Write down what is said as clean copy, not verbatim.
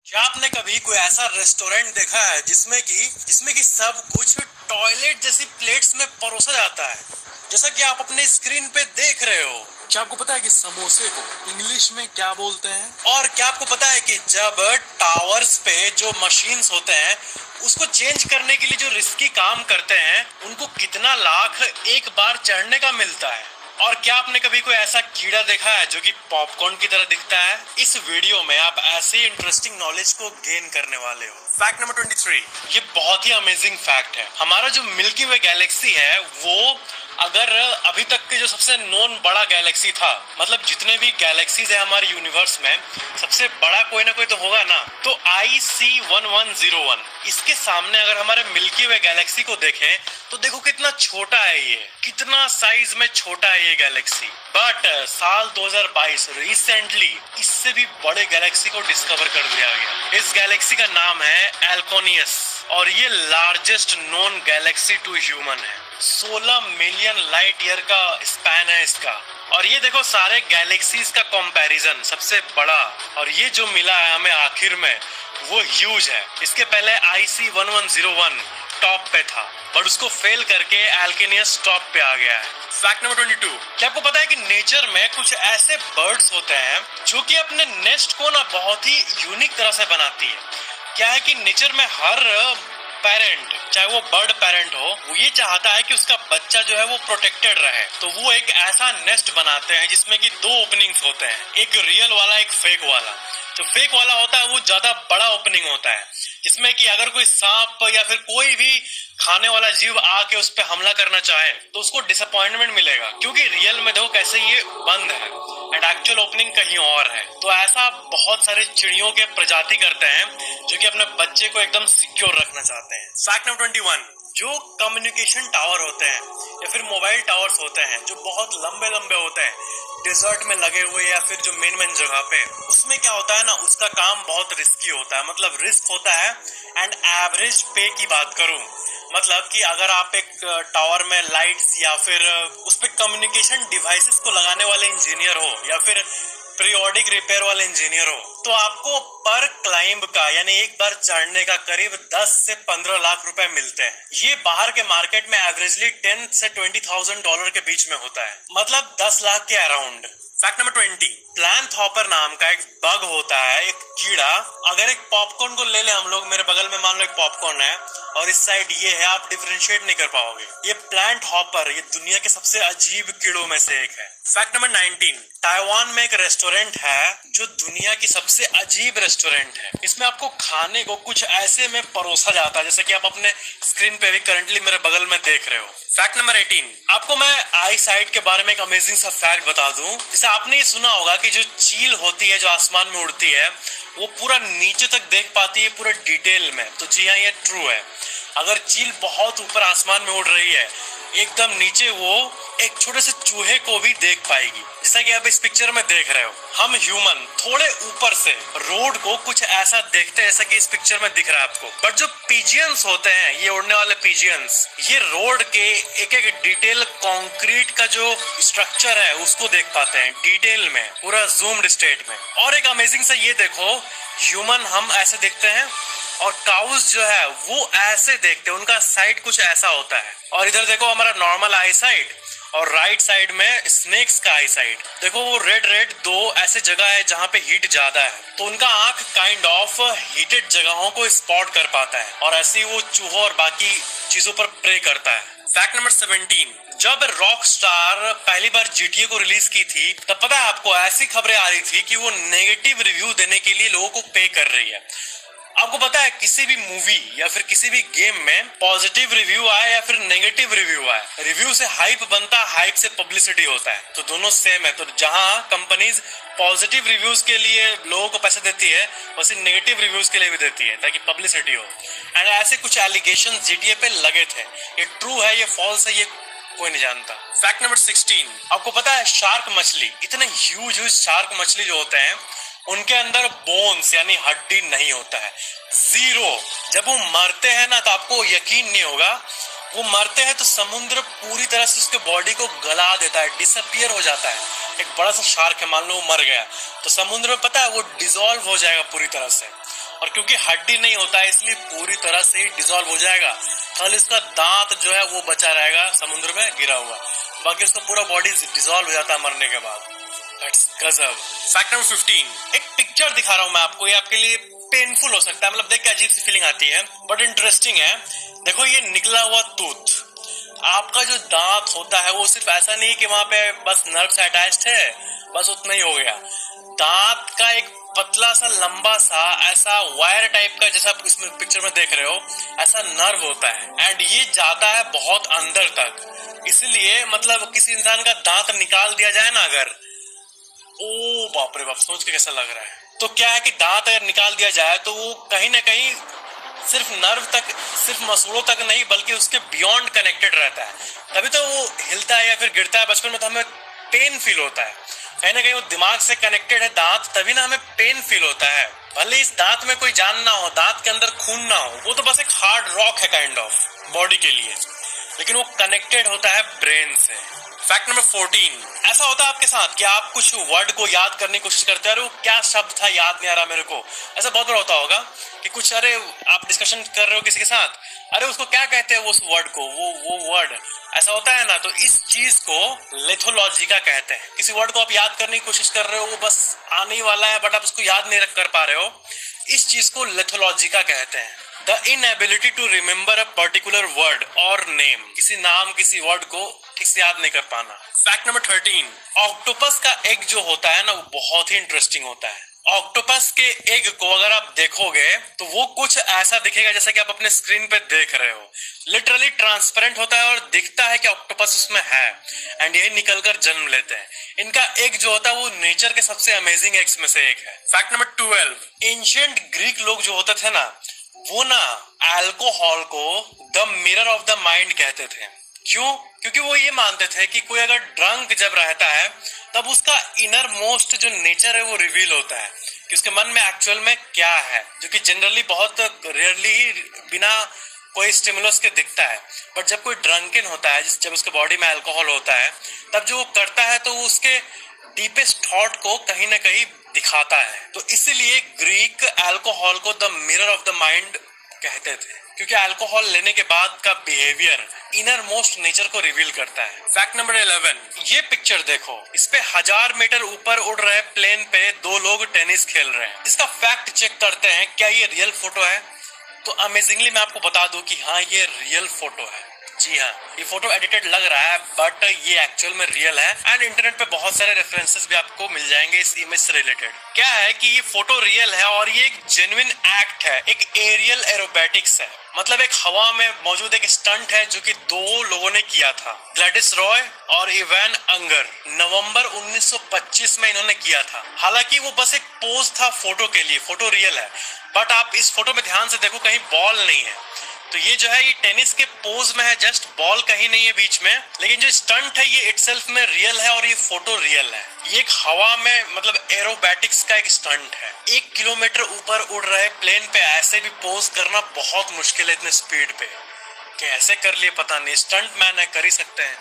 क्या आपने कभी कोई ऐसा रेस्टोरेंट देखा है जिसमें कि सब कुछ टॉयलेट जैसी प्लेट्स में परोसा जाता है, जैसा कि आप अपने स्क्रीन पे देख रहे हो। क्या आपको पता है कि समोसे को इंग्लिश में क्या बोलते हैं? और क्या आपको पता है कि जब टावर्स पे जो मशीन्स होते हैं उसको चेंज करने के लिए जो रिस्की काम करते हैं उनको कितना लाख एक बार चढ़ने का मिलता है? और क्या आपने कभी कोई ऐसा कीड़ा देखा है जो कि पॉपकॉर्न की तरह दिखता है? इस वीडियो में आप ऐसे इंटरेस्टिंग नॉलेज को गेन करने वाले हो। फैक्ट नंबर 23, ये बहुत ही अमेजिंग फैक्ट है। हमारा जो मिल्की वे गैलेक्सी है वो अगर अभी तक के जो सबसे नोन बड़ा गैलेक्सी था, मतलब जितने भी गैलेक्सीज है हमारे यूनिवर्स में, सबसे बड़ा कोई ना कोई तो होगा ना, तो IC1101, इसके सामने अगर हमारे मिल्की वे गैलेक्सी को देखें तो देखो कितना छोटा है ये, कितना साइज में छोटा है ये गैलेक्सी। बट साल 2022 रिसेंटली इससे भी बड़े गैलेक्सी को डिस्कवर कर दिया गया। इस गैलेक्सी का नाम है एल्कोनियस और ये largest known galaxy to human है। 16 मिलियन लाइट ईयर का स्पैन है इसका। और ये देखो सारे गैलेक्सीज का कंपैरिजन सबसे बड़ा, और ये जो मिला है हमें आखिर में वो ह्यूज है। इसके पहले IC1101 टॉप पे था, बट उसको फेल करके एल्केनियस टॉप पे आ गया है। फैक्ट नंबर 22, क्या आपको पता है कि नेचर में कुछ ऐसे बर्ड्स होते हैं जो कि अपने नेस्ट को ना बहुत ही यूनिक तरह से बनाती है। क्या है कि नेचर में हर पेरेंट, चाहे वो बर्ड पेरेंट हो, वो ये चाहता है कि उसका बच्चा जो है वो प्रोटेक्टेड रहे, तो वो एक ऐसा नेस्ट बनाते हैं जिसमें कि दो ओपनिंग्स होते हैं, एक रियल वाला एक फेक वाला। जो फेक वाला होता है वो ज्यादा बड़ा ओपनिंग होता है, जिसमें कि अगर कोई सांप या फिर कोई भी खाने वाला जीव आके उस पर हमला करना चाहे तो उसको डिसअपॉइंटमेंट मिलेगा, क्योंकि रियल में देखो कैसे ये बंद है एंड एक्चुअल ओपनिंग कहीं और है। तो ऐसा बहुत सारे चिड़ियों के प्रजाति करते हैं जो कि अपने बच्चे को एकदम सिक्योर रखना चाहते हैं। फैक्ट नंबर 21, जो कम्युनिकेशन टावर होते हैं या फिर मोबाइल टावर्स होते हैं जो बहुत लंबे लंबे होते हैं, डिजर्ट में लगे हुए या फिर जो मेन जगह पे, उसमें क्या होता है ना, उसका काम बहुत रिस्की होता है, मतलब रिस्क होता है। एंड एवरेज पे की बात करूं, मतलब कि अगर आप एक टावर में लाइट्स या फिर उस पे कम्युनिकेशन डिवाइसेस को लगाने वाले इंजीनियर हो या फिर पीरियोडिक रिपेयर वाले इंजीनियर हो, तो आपको पर क्लाइंब का यानी एक बार चढ़ने का करीब 10 से 15 लाख रुपए मिलते हैं। ये बाहर के मार्केट में एवरेजली 10 से $20,000 के बीच में होता है, मतलब 10 लाख के around. Fact number 20, plant hopper नाम का एक बग होता है, एक कीड़ा। अगर एक पॉपकॉर्न को ले ले हम लोग, मेरे बगल में मान लो एक पॉपकॉर्न है और इस साइड ये है, आप डिफरेंशिएट नहीं कर पाओगे। ये प्लांट हॉपर ये दुनिया के सबसे अजीब कीड़ों में से एक है। फैक्ट नंबर 19, ताइवान में एक रेस्टोरेंट है जो दुनिया की सबसे अजीब रेस्टोरेंट है। इसमें आपको खाने को कुछ ऐसे में परोसा जाता है जैसे कि आप अपने स्क्रीन पे भी करंटली मेरे बगल में देख रहे हो। फैक्ट नंबर 18, आपको मैं आई साइट के बारे में एक अमेजिंग सा फैक्ट बता दूं। जैसे आपने ये सुना होगा कि जो चील होती है जो आसमान में उड़ती है वो पूरा नीचे तक देख पाती है पूरे डिटेल में, तो जी हाँ ये ट्रू है। अगर चील बहुत ऊपर आसमान में उड़ रही है, एकदम नीचे वो एक छोटे से चूहे को भी देख पाएगी, जैसा कि आप इस पिक्चर में देख रहे हो। हम ह्यूमन थोड़े ऊपर से रोड को कुछ ऐसा देखते हैं जैसा कि इस पिक्चर में दिख रहा है आपको, बट जो पिजियंस होते हैं, ये उड़ने वाले पिजियंस, ये रोड के एक एक डिटेल कंक्रीट का जो स्ट्रक्चर है उसको देख पाते हैं डिटेल में, पूरा जूम्ड स्टेट में। और एक अमेजिंग सा ये देखो, ह्यूमन हम ऐसे देखते हैं और काउस जो है वो ऐसे देखते हैं, उनका साइड कुछ ऐसा होता है। और इधर देखो हमारा नॉर्मल आई साइड और राइट साइड में स्नेक्स का आई साइड, देखो वो रेड रेड दो ऐसे जगह है जहाँ पे हीट ज्यादा है, तो उनका आंख काइंड ऑफ हीटेड जगहों को स्पॉट कर पाता है और ऐसे ही वो चूहों और बाकी चीजों पर प्रे करता है। फैक्ट नंबर 17, जब रॉक स्टार पहली बार GTA को रिलीज की थी तब पता है आपको ऐसी खबरें आ रही थी कि वो नेगेटिव रिव्यू देने के लिए लोगों को पे कर रही है। आपको पता है किसी भी मूवी या फिर किसी भी गेम में पॉजिटिव रिव्यू आए या फिर नेगेटिव रिव्यू आए, रिव्यू से हाइप बनता है, हाइप से पब्लिसिटी होता है, तो दोनों सेम है। तो जहां कंपनीज पॉजिटिव रिव्यूज के लिए लोगों को पैसे देती है, वैसे नेगेटिव रिव्यूज के लिए भी देती है ताकि पब्लिसिटी हो। एंड ऐसे कुछ एलिगेशन GTA पे लगे थे, ये ट्रू है ये फॉल्स है ये कोई नहीं जानता। फैक्ट नंबर 16, आपको पता है शार्क मछली, इतने ह्यूज शार्क मछली जो होते हैं उनके अंदर बोन्स यानी हड्डी नहीं होता है, जीरो। जब वो मरते हैं ना तो आपको यकीन नहीं होगा, वो मरते हैं तो समुद्र पूरी तरह से उसके बॉडी को गला देता है, डिसअपियर हो जाता है। एक बड़ा सा शार्क है, मान लो वो मर गया तो समुद्र में पता है वो डिसॉल्व हो जाएगा पूरी तरह से। और क्योंकि हड्डी नहीं होता है इसलिए पूरी तरह से डिसॉल्व हो जाएगा। खाली उसका दांत जो है वो बचा रहेगा समुद्र में गिरा हुआ, बाकी उसका पूरा बॉडी डिसॉल्व हो जाता है मरने के बाद। That's गजब। फैक्ट नंबर 15, एक पिक्चर दिखा रहा हूं मैं आपको, ये आपके लिए पेनफुल हो सकता है, मतलब देख के अजीब सी फीलिंग आती है, बट इंटरेस्टिंग है। देखो ये निकला हुआ टूथ, आपका जो दांत होता है वो सिर्फ ऐसा नहीं कि वहां पे बस नर्व से अटैच्ड है, बस उतना ही हो गया। दांत का एक पतला सा लंबा सा ऐसा वायर टाइप का, जैसा आप इसमें पिक्चर में देख रहे हो, ऐसा नर्व होता है एंड ये जाता है बहुत अंदर तक। इसलिए मतलब किसी इंसान का दांत निकाल दिया जाए ना अगर, ओ बाप रे बाप, सोच के कैसा लग रहा है। तो क्या है कि दांत अगर निकाल दिया जाए तो वो कहीं ना कहीं सिर्फ नर्व तक, सिर्फ मसूड़ों तक नहीं बल्कि उसके बियॉन्ड कनेक्टेड रहता है, तभी तो वो हिलता है या फिर गिरता है। बचपन में तो हमें पेन फील होता है, कहीं ना कहीं वो दिमाग से कनेक्टेड है दांत, तभी ना हमें पेन फील होता है। भले इस दांत में कोई जान ना हो, दांत के अंदर खून ना हो, वो तो बस एक हार्ड रॉक है काइंड ऑफ बॉडी के लिए, लेकिन वो कनेक्टेड होता है ब्रेन से। फैक्ट नंबर 14, ऐसा होता है आपके साथ कि आप कुछ वर्ड को याद करने की कोशिश करते हैं, अरे वो क्या शब्द था याद नहीं आ रहा मेरे को। ऐसा बहुत बार होता होगा कि कुछ, अरे आप डिस्कशन कर रहे हो किसी के साथ, अरे उसको क्या कहते हैं वो उस वर्ड को, वो वर्ड, ऐसा होता है ना। तो इस चीज को लेथोलॉजिका कहते हैं। किसी वर्ड को आप याद करने की कोशिश कर रहे हो, वो बस आने ही वाला है बट आप उसको याद नहीं कर पा रहे हो, इस चीज को लेथोलॉजिका कहते हैं। The inability to remember a particular word और नेम, किसी नाम किसी वर्ड को ठीक से याद नहीं कर पाना। फैक्ट नंबर 13, ऑक्टोपस का एग जो होता है ना वो बहुत ही इंटरेस्टिंग होता है। ऑक्टोपस के एग को अगर आप देखोगे तो वो कुछ ऐसा दिखेगा जैसा कि आप अपने स्क्रीन पे देख रहे हो, लिटरली ट्रांसपेरेंट होता है और दिखता है कि ऑक्टोपस उसमें है एंड ये निकलकर जन्म लेते हैं। इनका एग जो होता है वो नेचर के सबसे अमेजिंग एग्स में से एक है। फैक्ट नंबर 12, एंशिएंट ग्रीक लोग जो होते थे ना, वो ना अल्कोहल को the mirror of the mind कहते थे। क्यों? क्योंकि वो ये मानते थे कि कोई अगर ड्रंक जब रहता है तब उसका इनर मोस्ट जो नेचर है वो रिवील होता है कि उसके मन में एक्चुअल में क्या है, जो कि जनरली बहुत रेयरली ही बिना कोई स्टिमुलस के दिखता है। बट जब कोई ड्रंकन होता है, जब उसके बॉडी में अल्कोहल होता है, तब जो वो करता है तो वो उसके डीपेस्ट थॉट को कहीं ना कहीं दिखाता है। तो इसीलिए ग्रीक अल्कोहल को the mirror of the mind कहते थे, क्योंकि अल्कोहल लेने के बाद का बिहेवियर इनर मोस्ट नेचर को रिवील करता है। फैक्ट नंबर 11, ये पिक्चर देखो, इस पे 1000 मीटर ऊपर उड़ रहे प्लेन पे दो लोग टेनिस खेल रहे हैं। इसका फैक्ट चेक करते हैं, क्या ये रियल फोटो है? तो अमेजिंगली मैं आपको बता दूं कि हाँ ये रियल फोटो है। जी हाँ, ये फोटो एडिटेड लग रहा है बट ये एक्चुअल में रियल है एंड इंटरनेट पे बहुत सारे रेफरेंसेस भी आपको मिल जाएंगे इस इमेज से रिलेटेड। क्या है कि ये फोटो रियल है और ये एक जेन्युइन एक्ट है, एक एरियल एरोबैटिक्स है, मतलब एक हवा में मौजूद एक स्टंट है जो कि दो लोगों ने किया था, ग्लैडिस रॉय और इवान अंगर। नवंबर 1925 में इन्होंने किया था। हालांकि वो बस एक पोज था फोटो के लिए, फोटो रियल है बट आप इस फोटो में ध्यान से देखो कहीं बॉल नहीं है। तो ये जो है ये टेनिस के पोज में है, जस्ट बॉल कहीं नहीं है बीच में, लेकिन जो स्टंट है ये इटसेल्फ में रियल है और ये फोटो रियल है। ये एक हवा में मतलब एरोबैटिक्स का एक स्टंट है। 1 किलोमीटर ऊपर उड़ रहे प्लेन पे ऐसे भी पोज करना बहुत मुश्किल है इतने स्पीड पे। कैसे कर लिए पता नहीं, स्टंट मैन है, कर ही सकते हैं।